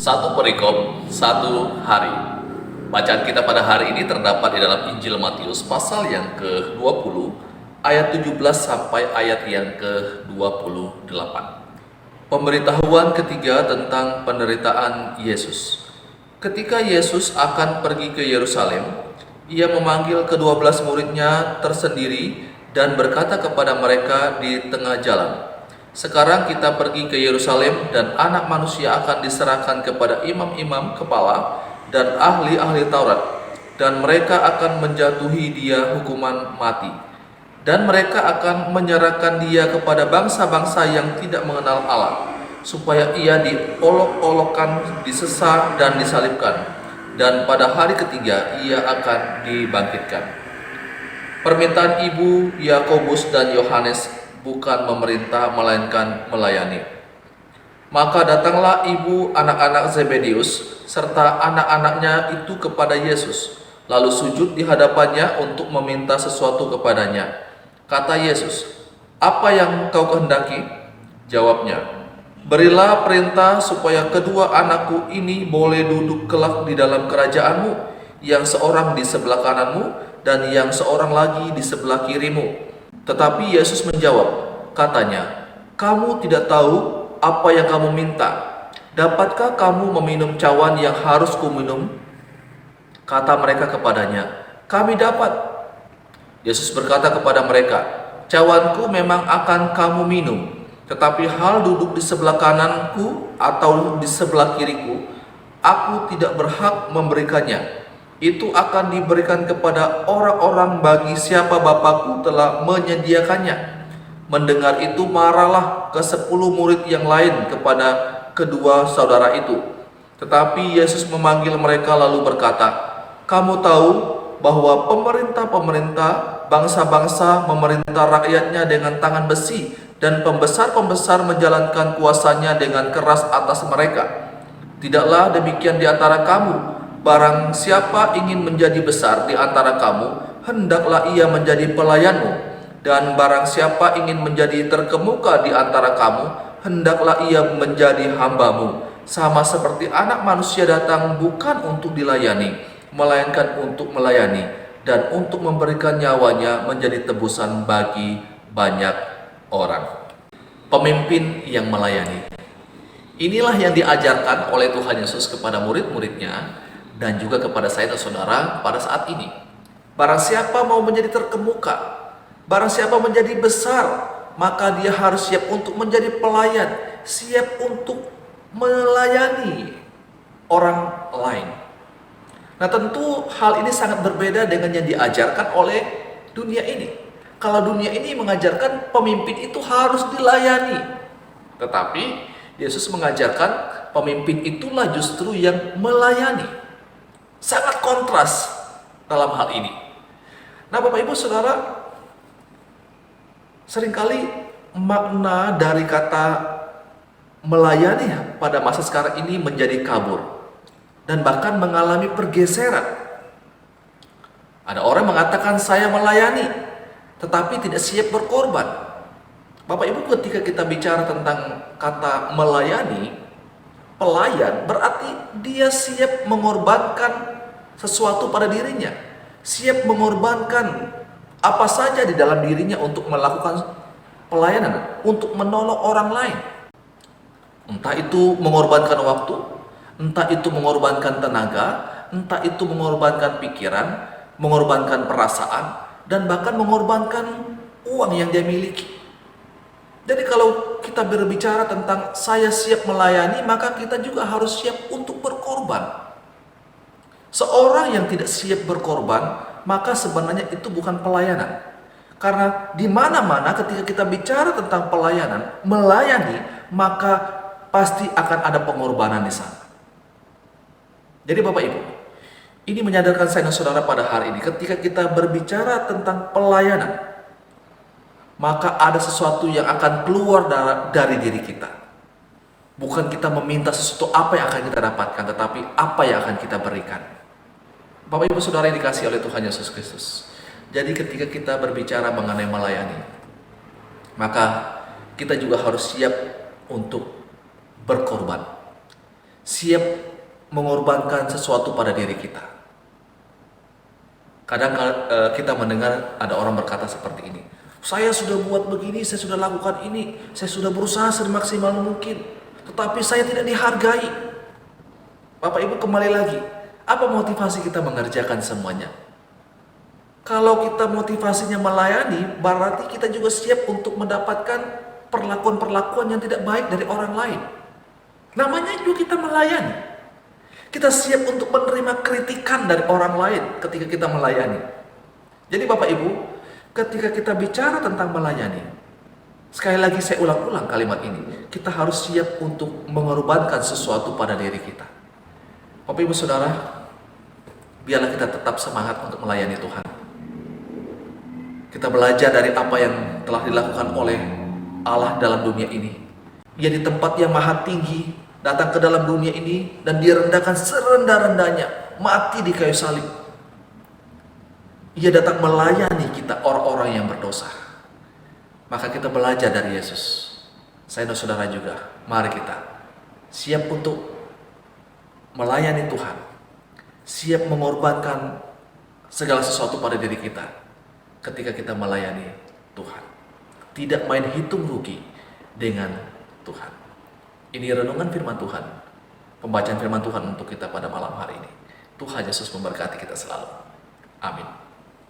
Satu perikop, satu hari. Bacaan kita pada hari ini terdapat di dalam Injil Matius pasal yang ke-20 ayat 17 sampai ayat yang ke-28. Pemberitahuan ketiga tentang penderitaan Yesus. Ketika Yesus akan pergi ke Yerusalem, ia memanggil ke-12 muridnya tersendiri dan berkata kepada mereka di tengah jalan, "Sekarang kita pergi ke Yerusalem dan Anak Manusia akan diserahkan kepada imam-imam kepala dan ahli-ahli Taurat, dan mereka akan menjatuhi dia hukuman mati. Dan mereka akan menyerahkan dia kepada bangsa-bangsa yang tidak mengenal Allah, supaya ia diolok-olokkan, disesah dan disalibkan, dan pada hari ketiga ia akan dibangkitkan." Permintaan ibu Yakobus dan Yohanes bukan memerintah melainkan melayani. Maka datanglah ibu anak-anak Zebedeus serta anak-anaknya itu kepada Yesus, lalu sujud di hadapannya untuk meminta sesuatu kepadanya. Kata Yesus, "Apa yang kau kehendaki?" Jawabnya, "Berilah perintah supaya kedua anakku ini boleh duduk kelak di dalam kerajaanmu, yang seorang di sebelah kananmu dan yang seorang lagi di sebelah kirimu." Tetapi Yesus menjawab, katanya, "Kamu tidak tahu apa yang kamu minta. Dapatkah kamu meminum cawan yang harus kuminum?" Kata mereka kepadanya, "Kami dapat." Yesus berkata kepada mereka, "Cawanku memang akan kamu minum, tetapi hal duduk di sebelah kananku atau di sebelah kiriku, aku tidak berhak memberikannya. Itu akan diberikan kepada orang-orang bagi siapa Bapakku telah menyediakannya." Mendengar itu marahlah ke-10 murid yang lain kepada kedua saudara itu. Tetapi Yesus memanggil mereka lalu berkata, "Kamu tahu bahwa pemerintah-pemerintah bangsa-bangsa memerintah rakyatnya dengan tangan besi, dan pembesar-pembesar menjalankan kuasanya dengan keras atas mereka. Tidaklah demikian di antara kamu. Barang siapa ingin menjadi besar di antara kamu, hendaklah ia menjadi pelayanmu. Dan barang siapa ingin menjadi terkemuka di antara kamu, hendaklah ia menjadi hambamu. Sama seperti Anak Manusia datang bukan untuk dilayani, melainkan untuk melayani, dan untuk memberikan nyawanya menjadi tebusan bagi banyak orang." Pemimpin yang melayani. Inilah yang diajarkan oleh Tuhan Yesus kepada murid-muridnya dan juga kepada saya dan saudara pada saat ini. Barang siapa mau menjadi terkemuka, barang siapa menjadi besar, maka dia harus siap untuk menjadi pelayan, siap untuk melayani orang lain. Nah, tentu hal ini sangat berbeda dengan yang diajarkan oleh dunia ini. Kalau dunia ini mengajarkan pemimpin itu harus dilayani, tetapi Yesus mengajarkan pemimpin itulah justru yang melayani. Sangat kontras dalam hal ini. Nah, Bapak Ibu Saudara, seringkali makna dari kata melayani pada masa sekarang ini menjadi kabur dan bahkan mengalami pergeseran. Ada orang mengatakan saya melayani, tetapi tidak siap berkorban. Bapak Ibu, ketika kita bicara tentang kata melayani, pelayan berarti dia siap mengorbankan sesuatu pada dirinya, siap mengorbankan apa saja di dalam dirinya untuk melakukan pelayanan, untuk menolong orang lain. Entah itu mengorbankan waktu, entah itu mengorbankan tenaga, entah itu mengorbankan pikiran, mengorbankan perasaan, dan bahkan mengorbankan uang yang dia miliki. Jadi kalau kita berbicara tentang saya siap melayani, maka kita juga harus siap untuk berkorban. Seorang yang tidak siap berkorban, maka sebenarnya itu bukan pelayanan. Karena di mana-mana ketika kita bicara tentang pelayanan, melayani, maka pasti akan ada pengorbanan di sana. Jadi Bapak Ibu, ini menyadarkan saya dan saudara pada hari ini, ketika kita berbicara tentang pelayanan, maka ada sesuatu yang akan keluar dari diri kita. Bukan kita meminta sesuatu apa yang akan kita dapatkan, tetapi apa yang akan kita berikan. Bapak Ibu Saudara yang dikasihi oleh Tuhan Yesus Kristus. Jadi ketika kita berbicara mengenai melayani, maka kita juga harus siap untuk berkorban. siap mengorbankan sesuatu pada diri kita. Kadang kita mendengar ada orang berkata seperti ini, saya sudah buat begini, saya sudah lakukan ini, saya sudah berusaha semaksimal mungkin, tetapi saya tidak dihargai. Bapak Ibu, kembali lagi, apa motivasi kita mengerjakan semuanya? Kalau kita motivasinya melayani, berarti kita juga siap untuk mendapatkan perlakuan-perlakuan yang tidak baik dari orang lain. Namanya juga kita melayani. Kita siap untuk menerima kritikan dari orang lain ketika kita melayani. Jadi Bapak Ibu, ketika kita bicara tentang melayani, sekali lagi saya ulang-ulang kalimat ini, kita harus siap untuk mengorbankan sesuatu pada diri kita. Bapak Ibu Saudara, biarlah kita tetap semangat untuk melayani Tuhan. Kita belajar dari apa yang telah dilakukan oleh Allah dalam dunia ini. Ia di tempat yang maha tinggi datang ke dalam dunia ini dan direndahkan serendah-rendahnya, mati di kayu salib. Ia datang melayani kita orang-orang yang berdosa. Maka kita belajar dari Yesus. Saya dan saudara juga, mari kita siap untuk melayani Tuhan, siap mengorbankan segala sesuatu pada diri kita ketika kita melayani Tuhan. Tidak main hitung rugi dengan Tuhan. Ini renungan firman Tuhan, pembacaan firman Tuhan untuk kita pada malam hari ini. Tuhan Yesus memberkati kita selalu. Amin.